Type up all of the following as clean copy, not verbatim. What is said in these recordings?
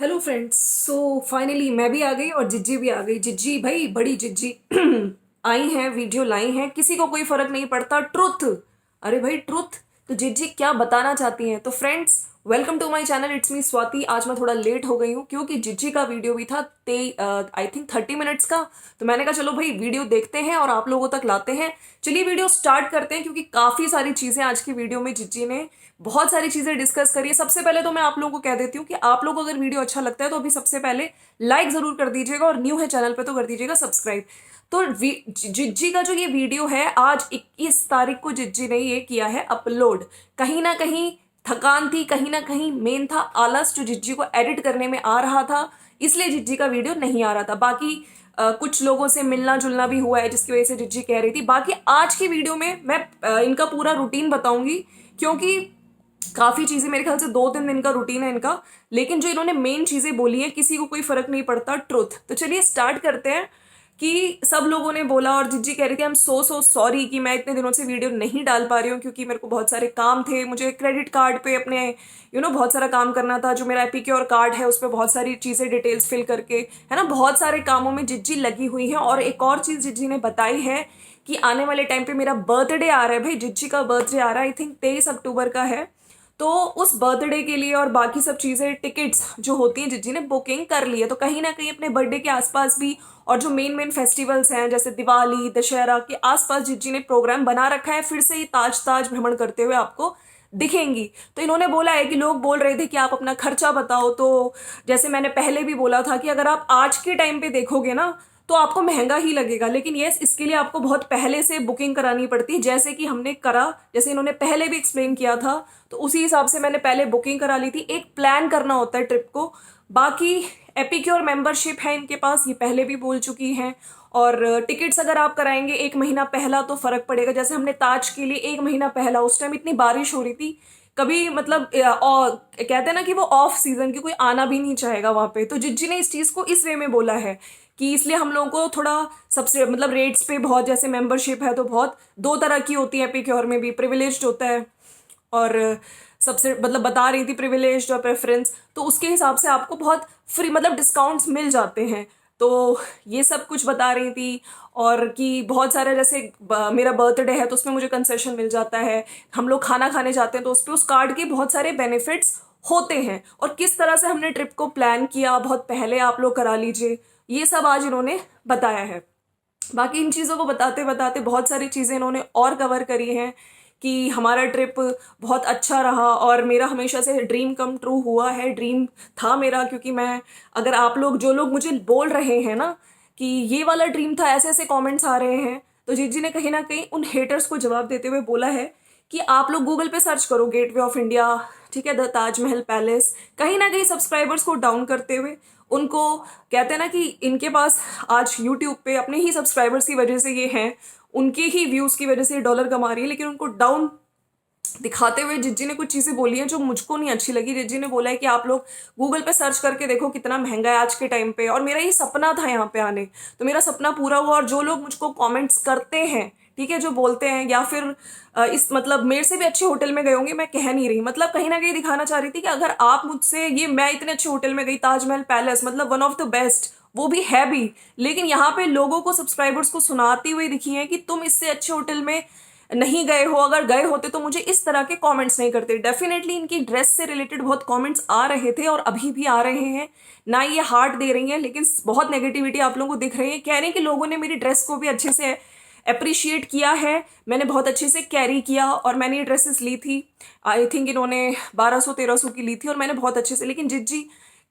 Hello friends. So finally मैं भी आ गई और जिज्जी भी आ गई। जिज्जी भाई बड़ी जिज्जी आई हैं, वीडियो लाई हैं, किसी को कोई फर्क नहीं पड़ता। ट्रुथ, अरे भाई ट्रुथ। तो जिज्जी क्या बताना चाहती हैं? तो friends, welcome to my channel, it's me Swati. आज मैं थोड़ा लेट हो गई हूँ क्योंकि जिज्जी का वीडियो भी था आई थिंक 30 मिनट्स का। तो मैंने कहा चलो भाई वीडियो देखते हैं और आप लोगों तक लाते हैं। चलिए वीडियो स्टार्ट करते हैं क्योंकि काफी सारी चीजें आज की वीडियो में जिज्जी ने बहुत सारी चीजें डिस्कस करिए। सबसे पहले तो मैं आप लोगों को कह देती हूँ कि आप लोगों को अगर वीडियो अच्छा लगता है तो अभी सबसे पहले लाइक जरूर कर दीजिएगा और न्यू है चैनल पे तो कर दीजिएगा सब्सक्राइब। तो जिज्जी का जो ये वीडियो है आज 21 तारीख को जिज्जी ने ये किया है अपलोड। कहीं ना कहीं थकान थी, कहीं ना कहीं मेन था आलस जो जिज्जी को एडिट करने में आ रहा था, इसलिए जिज्जी का वीडियो नहीं आ रहा था। बाकी कुछ लोगों से मिलना जुलना भी हुआ है जिसकी वजह से जिज्जी कह रही थी। बाकी आज की वीडियो में मैं इनका पूरा रूटीन बताऊंगी क्योंकि काफी चीजें, मेरे ख्याल से 2-3 दिन का रूटीन है इनका, लेकिन जो इन्होंने मेन चीजें बोली हैं किसी को कोई फर्क नहीं पड़ता, ट्रुथ। तो चलिए स्टार्ट करते हैं। कि सब लोगों ने बोला और जिज्जी कह रही थी आई एम सो सॉरी कि मैं इतने दिनों से वीडियो नहीं डाल पा रही हूँ क्योंकि मेरे को बहुत सारे काम थे, मुझे क्रेडिट कार्ड पे अपने बहुत सारा काम करना था, जो मेरा एपिक्योर कार्ड है उस पर बहुत सारी चीजें डिटेल्स फिल करके, है ना, बहुत सारे कामों में जिज्जी लगी हुई है। और एक और चीज जिज्जी ने बताई है कि आने वाले टाइम पे मेरा बर्थडे आ रहा है। भाई जिज्जी का बर्थडे आ रहा है, आई थिंक 23 अक्टूबर का है। तो उस बर्थडे के लिए और बाकी सब चीजें, टिकट्स जो होती हैं, जिज्जी ने बुकिंग कर ली है। तो कहीं ना कहीं अपने बर्थडे के आसपास भी और जो मेन मेन फेस्टिवल्स हैं जैसे दिवाली दशहरा के आसपास जिज्जी ने प्रोग्राम बना रखा है। फिर से ही ताज ताज भ्रमण करते हुए आपको दिखेंगी। तो इन्होंने बोला है कि लोग बोल रहे थे कि आप अपना खर्चा बताओ, तो जैसे मैंने पहले भी बोला था कि अगर आप आज के टाइम पे देखोगे ना तो आपको महंगा ही लगेगा, लेकिन यस इसके लिए आपको बहुत पहले से बुकिंग करानी पड़ती है, जैसे कि हमने करा, जैसे इन्होंने पहले भी एक्सप्लेन किया था। तो उसी हिसाब से मैंने पहले बुकिंग करा ली थी। एक प्लान करना होता है ट्रिप को। बाकी एपिक्योर मेंबरशिप है इनके पास, ये पहले भी बोल चुकी हैं। और टिकट्स अगर आप कराएंगे 1 महीना पहला तो फर्क पड़ेगा। जैसे हमने ताज के लिए 1 महीना पहला, उस टाइम इतनी बारिश हो रही थी, कभी मतलब कहते हैं ना कि वो ऑफ सीजन की कोई आना भी नहीं चाहेगा वहां पे। तो जिज्जी ने इस चीज को इस वे में बोला है कि इसलिए हम लोगों को थोड़ा सबसे मतलब रेट्स पे बहुत, जैसे मेंबरशिप है तो बहुत दो तरह की होती है, एपिक्योर में भी प्रिविलेज्ड होता है और सबसे मतलब बता रही थी प्रिविलेज्ड और प्रेफरेंस, तो उसके हिसाब से आपको बहुत फ्री मतलब डिस्काउंट्स मिल जाते हैं। तो ये सब कुछ बता रही थी। और कि बहुत सारे जैसे मेरा बर्थडे है तो उसमें मुझे कंसेशन मिल जाता है, हम लोग खाना खाने जाते हैं तो उस पर उस कार्ड के बहुत सारे बेनिफिट्स होते हैं। और किस तरह से हमने ट्रिप को प्लान किया बहुत पहले, आप लोग करा लीजिए, ये सब आज इन्होंने बताया है। बाकी इन चीज़ों को बताते बताते बहुत सारी चीज़ें इन्होंने और कवर करी हैं कि हमारा ट्रिप बहुत अच्छा रहा और मेरा हमेशा से ड्रीम कम ट्रू हुआ है, ड्रीम था मेरा। क्योंकि मैं, अगर आप लोग जो लोग मुझे बोल रहे हैं ना कि ये वाला ड्रीम था, ऐसे ऐसे कमेंट्स आ रहे हैं, तो जिज्जी ने कहीं ना कहीं उन हेटर्स को जवाब देते हुए बोला है कि आप लोग गूगल पे सर्च करो गेटवे ऑफ इंडिया, ठीक है, द ताजमहल पैलेस, कहीं ना कहीं सब्सक्राइबर्स को डाउन करते हुए उनको, कहते हैं ना कि इनके पास आज यूट्यूब पे अपने ही सब्सक्राइबर्स की वजह से ये हैं, उनके ही व्यूज की वजह से ये डॉलर कमा रही है, लेकिन उनको डाउन दिखाते हुए जिज्जी ने कुछ चीजें बोली हैं जो मुझको नहीं अच्छी लगी। जिज्जी ने बोला है कि आप लोग गूगल पे सर्च करके देखो कितना महंगा है आज के टाइम पे, और मेरा ये सपना था यहाँ पे आने, तो मेरा सपना पूरा हुआ। और जो लोग मुझको कमेंट्स करते हैं, ठीक है, जो बोलते हैं या फिर इस मतलब मेरे से भी अच्छे होटल में गए होंगे, मैं कह नहीं रही, मतलब कहीं ना कहीं दिखाना चाह रही थी कि अगर आप मुझसे, ये मैं इतने अच्छे होटल में गई, ताजमहल पैलेस मतलब वन ऑफ द बेस्ट, वो भी है भी, लेकिन यहाँ पे लोगों को, सब्सक्राइबर्स को सुनाती हुई दिखी है कि तुम इससे अच्छे होटल में नहीं गए हो, अगर गए होते तो मुझे इस तरह के कमेंट्स नहीं करते। डेफिनेटली इनकी ड्रेस से रिलेटेड बहुत कमेंट्स आ रहे थे और अभी भी आ रहे हैं, ना ये हार्ट दे रही हैं, लेकिन बहुत नेगेटिविटी आप लोगों को दिख रही है। कह रहे हैं कि लोगों ने मेरी ड्रेस को भी अच्छे से अप्रिशिएट किया है, मैंने बहुत अच्छे से कैरी किया और मैंने ये ड्रेसेस ली थी, आई थिंक इन्होंने 1200-1300 की ली थी और मैंने बहुत अच्छे से, लेकिन जिज्जी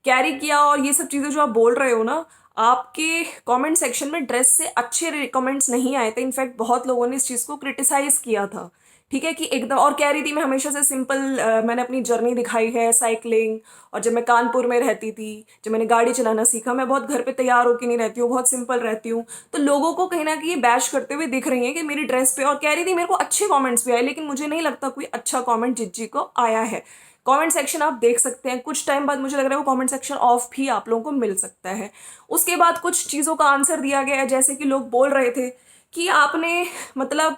कैरी किया। और ये सब चीज़ें जो आप बोल रहे हो ना, आपके कमेंट सेक्शन में ड्रेस से अच्छे कमेंट्स नहीं आए थे, इनफैक्ट बहुत लोगों ने इस चीज़ को क्रिटिसाइज किया था, ठीक है, कि एकदम। और कह रही थी मैं हमेशा से सिंपल, मैंने अपनी जर्नी दिखाई है साइकिलिंग, और जब मैं कानपुर में रहती थी, जब मैंने गाड़ी चलाना सीखा, मैं बहुत घर पे तैयार होकर नहीं रहती हूँ, बहुत सिंपल रहती हूँ। तो लोगों को कहीं ना कहीं बैश करते हुए दिख रही है कि मेरी ड्रेस पे, और कह रही थी मेरे को अच्छे कॉमेंट्स भी आए, लेकिन मुझे नहीं लगता कोई अच्छा कॉमेंट जिज्जी को आया है। कमेंट सेक्शन आप देख सकते हैं, कुछ टाइम बाद मुझे लग रहा है वो कमेंट सेक्शन ऑफ भी आप लोगों को मिल सकता है। उसके बाद कुछ चीज़ों का आंसर दिया गया है, जैसे कि लोग बोल रहे थे कि आपने मतलब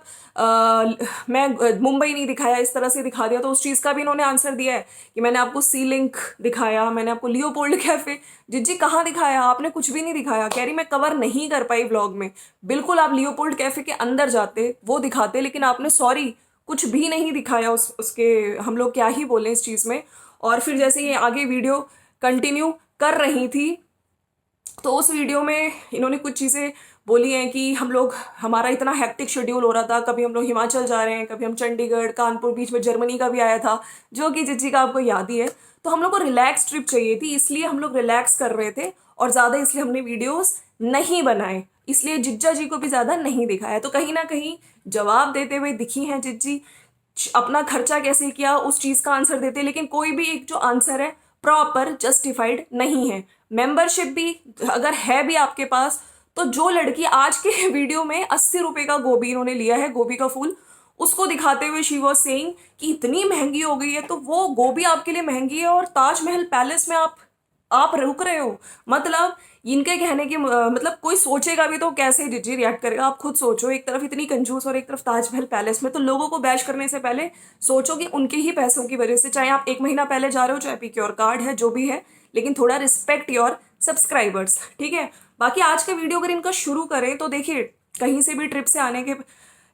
मैं मुंबई नहीं दिखाया, इस तरह से दिखा दिया। तो उस चीज़ का भी इन्होंने आंसर दिया है कि मैंने आपको सी लिंक दिखाया, मैंने आपको लियोपोल्ड कैफे। जिज्जी कहाँ दिखाया, आपने कुछ भी नहीं दिखाया। कह रही मैं कवर नहीं कर पाई व्लॉग में। बिल्कुल आप लियोपोल्ड कैफे के अंदर जाते, वो दिखाते, लेकिन आपने सॉरी कुछ भी नहीं दिखाया उसके। हम लोग क्या ही बोले इस चीज़ में। और फिर जैसे ये आगे वीडियो कंटिन्यू कर रही थी, तो उस वीडियो में इन्होंने कुछ चीज़ें बोली हैं कि हम लोग, हमारा इतना हेक्टिक शेड्यूल हो रहा था, कभी हम लोग हिमाचल जा रहे हैं, कभी हम चंडीगढ़, कानपुर, बीच में जर्मनी का भी आया था, जो कि जिज्जी का आपको याद ही है। तो हम लोग को रिलैक्स ट्रिप चाहिए थी, इसलिए हम लोग रिलैक्स कर रहे थे, और ज़्यादा इसलिए हमने वीडियोस नहीं बनाए, इसलिए जिज्जा जी को भी ज़्यादा नहीं दिखाया। तो कहीं ना कहीं जवाब देते हुए दिखी हैं जिज्जी। अपना खर्चा कैसे किया उस चीज़ का आंसर देते, लेकिन कोई भी एक जो आंसर है प्रॉपर जस्टिफाइड नहीं है। मेंबरशिप भी अगर है भी आपके पास, तो जो लड़की आज के वीडियो में 80 रुपए का गोभी इन्होंने लिया है, गोभी का फूल, उसको दिखाते हुए शी वॉज सेइंग कि इतनी महंगी हो गई है, तो वो गोभी आपके लिए महंगी है और ताजमहल पैलेस में आप रुक रहे हो। मतलब इनके कहने की मतलब कोई सोचेगा भी तो कैसे जिज्जी रिएक्ट करेगा, आप खुद सोचो। एक तरफ इतनी कंजूस और एक तरफ ताजमहल पैलेस में, तो लोगों को बैश करने से पहले सोचो कि उनके ही पैसों की वजह से, चाहे आप 1 महीना पहले जा रहे हो, चाहे पिक्योर कार्ड है, जो भी है, लेकिन थोड़ा रिस्पेक्ट योर सब्सक्राइबर्स, ठीक है। बाकी आज का वीडियो अगर इनका शुरू करें तो देखिए, कहीं से भी ट्रिप से आने के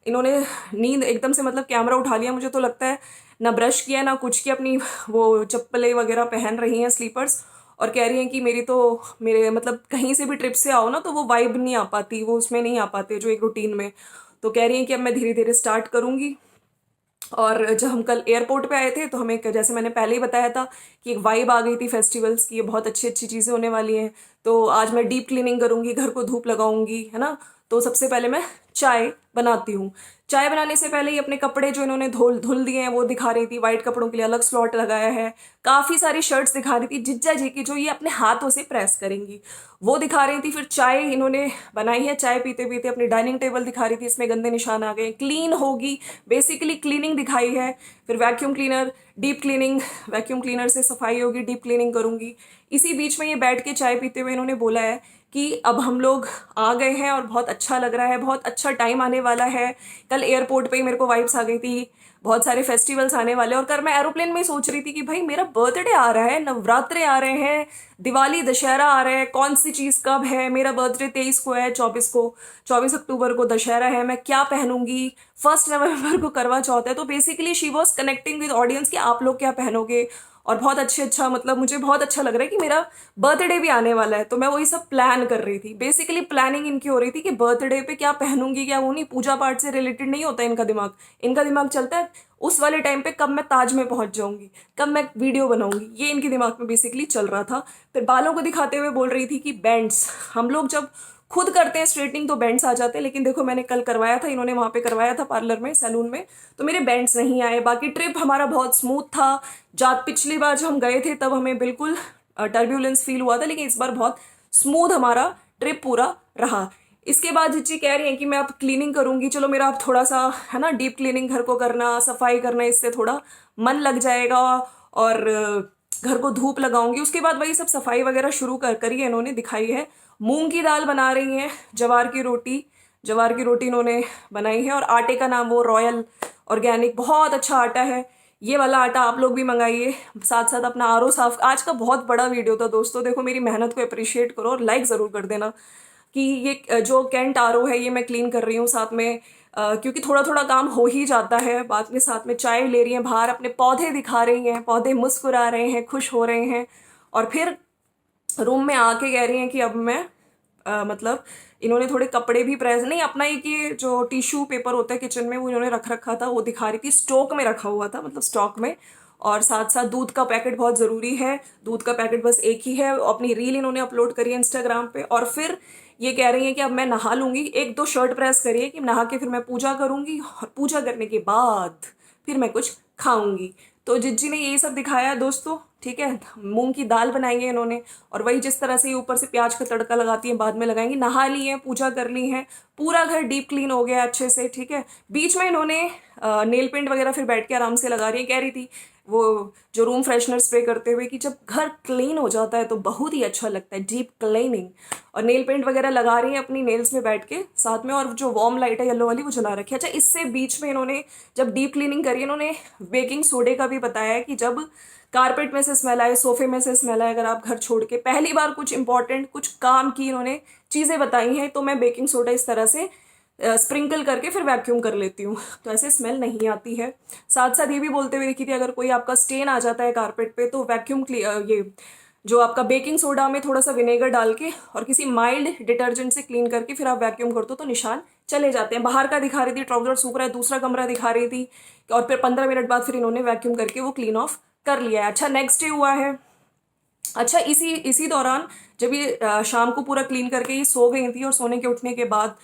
इन्होंने नींद एकदम से मतलब कैमरा उठा लिया। मुझे तो लगता है ना ब्रश किया ना कुछ किया, अपनी वो चप्पलें वगैरह पहन रही हैं, स्लीपर्स, और कह रही हैं कि मेरे मतलब कहीं से भी ट्रिप से आओ ना, तो वो वाइब नहीं आ पाती, वो उसमें नहीं आ पाते जो एक रूटीन में। तो कह रही हैं कि अब मैं धीरे धीरे स्टार्ट करूँगी। और जब हम कल एयरपोर्ट पे आए थे, तो हमें जैसे मैंने पहले ही बताया था कि एक वाइब आ गई थी फेस्टिवल्स की, ये बहुत अच्छी अच्छी चीज़ें होने वाली हैं। तो आज मैं डीप क्लीनिंग करूँगी, घर को धूप लगाऊंगी, है ना। तो सबसे पहले मैं चाय बनाती हूँ। चाय बनाने से पहले ही अपने कपड़े जो इन्होंने धुल दिए हैं वो दिखा रही थी। वाइट कपड़ों के लिए अलग स्लॉट लगाया है। काफ़ी सारी शर्ट्स दिखा रही थी जिज्जा जी की, जो ये अपने हाथों से प्रेस करेंगी, वो दिखा रही थी। फिर चाय इन्होंने बनाई है, चाय पीते पीते अपनी डाइनिंग टेबल दिखा रही थी, इसमें गंदे निशान आ गए, क्लीन होगी, बेसिकली क्लीनिंग दिखाई है। फिर vacuum cleaner, deep cleaning, vacuum cleaner से सफाई होगी, डीप क्लीनिंग करूंगी। इसी बीच में ये बैठ के चाय पीते हुए इन्होंने बोला है कि अब हम लोग आ गए हैं और बहुत अच्छा लग रहा है, बहुत अच्छा टाइम आने वाला है। कल एयरपोर्ट पे ही मेरे को वाइब्स आ गई थी, बहुत सारे फेस्टिवल्स आने वाले। और कल मैं एरोप्लेन में ही सोच रही थी कि भाई मेरा बर्थडे आ रहा है, नवरात्रे आ रहे हैं, दिवाली दशहरा आ रहा है, कौन सी चीज़ कब है। मेरा बर्थडे 23 को है, 24 अक्टूबर को दशहरा है, मैं क्या पहनूंगी, 1 नवंबर को करवा चौथ है। तो basically she was connecting with audience कि आप लोग क्या पहनोगे। और बहुत अच्छा मतलब मुझे बहुत अच्छा लग रहा है कि मेरा बर्थडे भी आने वाला है, तो मैं वही सब प्लान कर रही थी। बेसिकली प्लानिंग इनकी हो रही थी कि बर्थडे पे क्या पहनूंगी, क्या वो नहीं, पूजा पाठ से रिलेटेड नहीं होता इनका दिमाग। इनका दिमाग चलता है उस वाले टाइम पे कब मैं ताज में पहुंच जाऊंगी, कब मैं वीडियो बनाऊंगी, ये इनके दिमाग में बेसिकली चल रहा था। फिर बालों को दिखाते हुए बोल रही थी कि बैंड्स, हम लोग जब खुद करते हैं स्ट्रेटनिंग तो बैंड्स आ जाते हैं, लेकिन देखो मैंने कल करवाया था, इन्होंने वहां पे करवाया था पार्लर में, सैलून में, तो मेरे बैंड्स नहीं आए। बाकी ट्रिप हमारा बहुत स्मूथ था। पिछली बार जब हम गए थे तब हमें बिल्कुल टर्ब्यूलेंस फील हुआ था, लेकिन इस बार बहुत स्मूथ हमारा ट्रिप पूरा रहा। इसके बाद जिज्जी कह रही हैं कि मैं अब क्लीनिंग करूंगी। चलो मेरा अब थोड़ा सा है ना, डीप क्लीनिंग, घर को करना, सफाई करना, इससे थोड़ा मन लग जाएगा, और घर को धूप लगाऊंगी। उसके बाद वही सब सफाई वगैरह शुरू करी है इन्होंने, दिखाई है। मूंग की दाल बना रही हैं, जवार की रोटी इन्होंने बनाई है, और आटे का नाम वो रॉयल ऑर्गेनिक, बहुत अच्छा आटा है। ये वाला आटा आप लोग भी मंगाइए। साथ साथ अपना आरओ साफ। आज का बहुत बड़ा वीडियो था दोस्तों, देखो मेरी मेहनत को अप्रिशिएट करो और लाइक ज़रूर कर देना कि ये जो कैंट आरओ है ये मैं क्लीन कर रही हूँ साथ में, क्योंकि थोड़ा थोड़ा काम हो ही जाता है। बाद में साथ में चाय ले रही हैं बाहर, अपने पौधे दिखा रही हैं, पौधे मुस्कुरा रहे हैं, खुश हो रहे हैं। और फिर रूम में आके कह रही हैं कि अब मैं मतलब इन्होंने थोड़े कपड़े भी प्रेस नहीं, अपना एक ये जो टिश्यू पेपर होता है किचन में वो इन्होंने रख रखा था, वो दिखा रही थी। स्टॉक में रखा हुआ था, मतलब स्टॉक में। और साथ साथ दूध का पैकेट बहुत ज़रूरी है, दूध का पैकेट बस एक ही है। अपनी रील इन्होंने अपलोड करी है इंस्टाग्राम पे। और फिर ये कह रही हैं कि अब मैं नहा लूंगी, 1-2 शर्ट प्रेस करिए कि नहा के फिर मैं पूजा करूंगी, और पूजा करने के बाद फिर मैं कुछ खाऊंगी। तो जिज्जी ने यही सब दिखाया है दोस्तों, ठीक है। मूंग की दाल बनाएंगे इन्होंने, और वही जिस तरह से ऊपर से प्याज का तड़का लगाती हैं बाद में लगाएंगी। नहा ली हैं, पूजा कर ली हैं, पूरा घर डीप क्लीन हो गया अच्छे से, ठीक है। बीच में इन्होंने नेल पेंट वगैरह फिर बैठ के आराम से लगा रही है। कह रही थी वो जो रूम फ्रेशनर स्प्रे करते हुए कि जब घर क्लीन हो जाता है तो बहुत ही अच्छा लगता है, डीप क्लीनिंग। और नेल पेंट वगैरह लगा रही हैं अपनी नेल्स में बैठ के साथ में, और जो वार्म लाइट है येलो वाली वो जला रखी है। अच्छा, इससे बीच में इन्होंने जब डीप क्लीनिंग करी, इन्होंने बेकिंग सोडे का भी बताया है कि जब कारपेट में से स्मेल आए, सोफे में से स्मेल आए, अगर आप घर छोड़ के पहली बार कुछ इंपॉर्टेंट कुछ काम की इन्होंने चीज़ें बताई हैं, तो मैं बेकिंग सोडा इस तरह से स्प्रिंकल करके फिर वैक्यूम कर लेती हूँ, तो ऐसे स्मेल नहीं आती है। साथ साथ ये भी बोलते हुए देखी थी, अगर कोई आपका स्टेन आ जाता है कारपेट पे तो वैक्यूम ये जो आपका बेकिंग सोडा में थोड़ा सा विनेगर डाल के और किसी माइल्ड डिटर्जेंट से क्लीन करके फिर आप वैक्यूम कर दो तो निशान चले जाते हैं। बाहर का दिखा रही थी, ट्राउजर सूख रहा है, दूसरा कमरा दिखा रही थी, और फिर 15 मिनट बाद फिर इन्होंने वैक्यूम करके वो क्लीन ऑफ कर लिया है। अच्छा, नेक्स्ट डे हुआ है। अच्छा, इसी इसी दौरान जब ये शाम को पूरा क्लीन करके ये सो गई थी, और सोने के उठने के बाद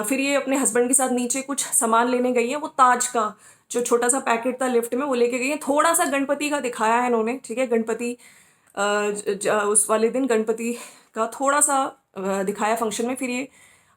फिर ये अपने हस्बैंड के साथ नीचे कुछ सामान लेने गई है। वो ताज का जो छोटा सा पैकेट था लिफ्ट में वो लेके गई है। थोड़ा सा गणपति का दिखाया है इन्होंने, ठीक है, गणपति उस वाले दिन गणपति का थोड़ा सा दिखाया फंक्शन में। फिर ये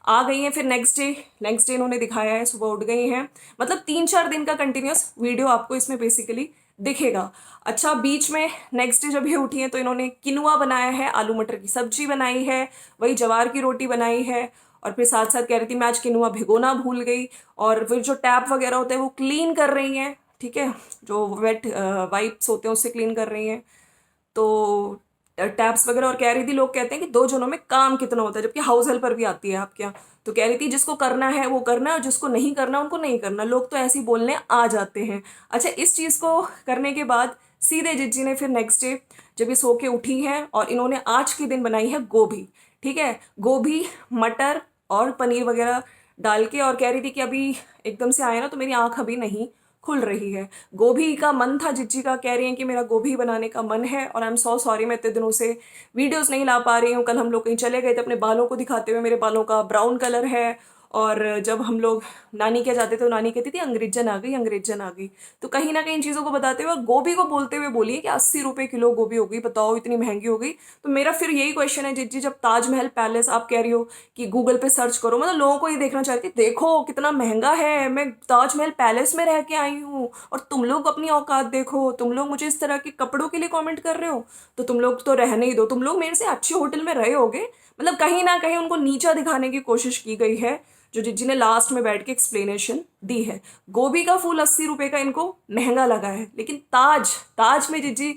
आ गई हैं। फिर नेक्स्ट डे इन्होंने दिखाया है, सुबह उठ गई हैं। मतलब 3-4 दिन का कंटिन्यूस वीडियो आपको इसमें बेसिकली दिखेगा। अच्छा, बीच में नेक्स्ट डे जब ये उठी हैं तो इन्होंने किनुआ बनाया है, आलू मटर की सब्जी बनाई है, वही जवार की रोटी बनाई है, और फिर साथ साथ कह रही थी मैं आज किनुआ भिगोना भूल गई। और फिर जो टैप वगैरह होते हैं वो क्लीन कर रही हैं, ठीक है, जो वेट वाइप्स होते हैं उससे क्लीन कर रही हैं, तो टैप्स वगैरह। और कह रही थी, लोग कहते हैं कि 2 जनों में काम कितना होता है, जबकि हाउस हेल्पर भी आती है आपके यहाँ। तो कह रही थी जिसको करना है वो करना है, और जिसको नहीं करना उनको नहीं करना। लोग तो ऐसे ही बोलने आ जाते हैं। अच्छा, इस चीज़ को करने के बाद सीधे जिज्जी ने फिर नेक्स्ट डे जब ये सो के उठी हैं, और इन्होंने आज के दिन बनाई है गोभी, ठीक है, गोभी मटर और पनीर वगैरह डाल के। और कह रही थी कि अभी एकदम से आए ना तो मेरी आंख अभी नहीं खुल रही है। गोभी का मन था जिज्जी का, कह रही हैं कि मेरा गोभी बनाने का मन है, और आई एम सो सॉरी मैं इतने दिनों से वीडियोस नहीं ला पा रही हूँ। कल हम लोग कहीं चले गए थे अपने बालों को दिखाते हुए, मेरे बालों का ब्राउन कलर है, और जब हम लोग नानी के जाते थे तो नानी कहती थी अंग्रेजन आ गई, अंग्रेजन आ गई। तो कहीं ना कहीं इन चीज़ों को बताते हुए गोभी को बोलते हुए बोलिए कि 80 रुपये किलो गोभी हो गई, बताओ इतनी महंगी हो गई। तो मेरा फिर यही क्वेश्चन है जिज्जी, जब ताजमहल पैलेस आप कह रही हो कि गूगल पे सर्च करो, मतलब लोगों को ये देखना चाहती थी देखो कितना महंगा है, मैं ताजमहल पैलेस में रह के आई हूँ, और तुम लोग अपनी औकात देखो, तुम लोग मुझे इस तरह के कपड़ों के लिए कॉमेंट कर रहे हो, तो तुम लोग तो रहने ही दो, तुम लोग मेरे से अच्छे होटल में रहे होगे। मतलब कहीं ना कहीं उनको नीचा दिखाने की कोशिश की गई है, जो जिज्जी ने लास्ट में बैठ के एक्सप्लेनेशन दी है। गोभी का फूल 80 रुपये का इनको महंगा लगा है, लेकिन ताज में जिज्जी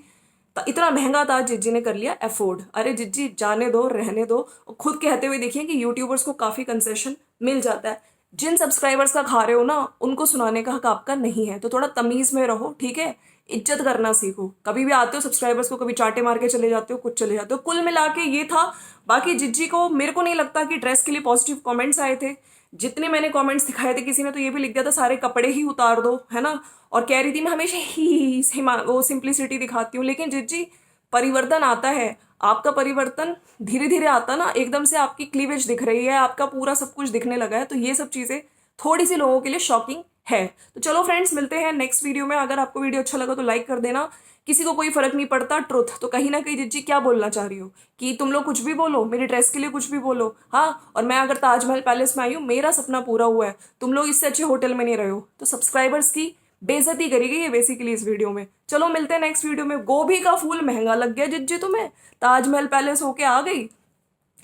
इतना महंगा ताज जिज्जी ने कर लिया अफोर्ड। अरे जिज्जी जाने दो, रहने दो। और खुद कहते हुए देखिए कि यूट्यूबर्स को काफ़ी कंसेशन मिल जाता है। जिन सब्सक्राइबर्स का खा रहे हो ना, उनको सुनाने का हक आपका नहीं है, तो थोड़ा तमीज़ में रहो, ठीक है, इज्जत करना सीखो। कभी भी आते हो सब्सक्राइबर्स को कभी चाटे मार के चले जाते हो, कुछ चले जाते हो। कुल मिला के ये था। बाकी जिज्जी को मेरे को नहीं लगता कि ड्रेस के लिए पॉजिटिव कमेंट्स आए थे। जितने मैंने कमेंट्स दिखाए थे, किसी ने तो ये भी लिख दिया था सारे कपड़े ही उतार दो, है ना। और कह रही थी मैं हमेशा ही वो सिंप्लिसिटी दिखाती हूँ। लेकिन जिज्जी, परिवर्तन आता है, आपका परिवर्तन धीरे धीरे आता ना, एकदम से आपकी क्लीवेज दिख रही है, आपका पूरा सब कुछ दिखने लगा है, तो ये सब चीज़ें थोड़ी सी लोगों के लिए शॉकिंग है। तो चलो फ्रेंड्स, मिलते हैं नेक्स्ट वीडियो में। अगर आपको वीडियो अच्छा लगा तो लाइक कर देना। किसी को कोई फर्क नहीं पड़ता, ट्रुथ। तो कहीं ना कहीं जिज्जी क्या बोलना चाह रही हो कि तुम लोग कुछ भी बोलो, मेरी ड्रेस के लिए कुछ भी बोलो, हाँ, और मैं अगर ताजमहल पैलेस में आई हूँ, मेरा सपना पूरा हुआ है, तुम लोग इससे अच्छे होटल में नहीं रहे हो, तो सब्सक्राइबर्स की बेइज्जती करी गई है बेसिकली इस वीडियो में। चलो मिलते हैं नेक्स्ट वीडियो में। गोभी का फूल महंगा लग गया जिज्जी तुम्हें, ताजमहल पैलेस होके आ गई।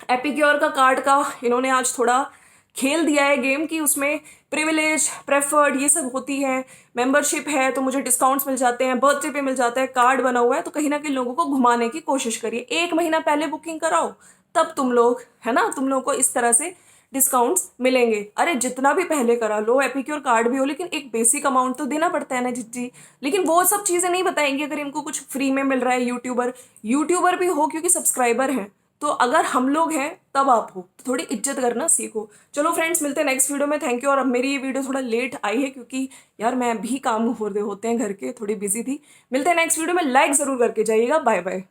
एपिक्योर का कार्ड का इन्होंने आज थोड़ा खेल दिया है गेम की, उसमें प्रिविलेज प्रेफर्ड ये सब होती है, मेंबरशिप है तो मुझे डिस्काउंट्स मिल जाते हैं, बर्थडे पे मिल जाता है, कार्ड बना हुआ है, तो कहीं ना कहीं लोगों को घुमाने की कोशिश करिए। 1 महीना पहले बुकिंग कराओ, तब तुम लोग, है ना, तुम लोगों को इस तरह से डिस्काउंट्स मिलेंगे। अरे जितना भी पहले करा लो, एपिक्योर कार्ड भी हो, लेकिन एक बेसिक अमाउंट तो देना पड़ता है ना जिज्जी। लेकिन वो सब चीज़ें नहीं बताएंगे अगर इनको कुछ फ्री में मिल रहा है। यूट्यूबर भी हो क्योंकि सब्सक्राइबर हैं, तो अगर हम लोग हैं तब आप हो, तो थोड़ी इज्जत करना सीखो। चलो फ्रेंड्स, मिलते हैं नेक्स्ट वीडियो में। Thank you. और अब मेरी ये वीडियो थोड़ा लेट आई है क्योंकि यार मैं भी काम हो रहे होते हैं घर के, थोड़ी बिजी थी। मिलते हैं नेक्स्ट वीडियो में, लाइक ज़रूर करके जाइएगा। Bye bye.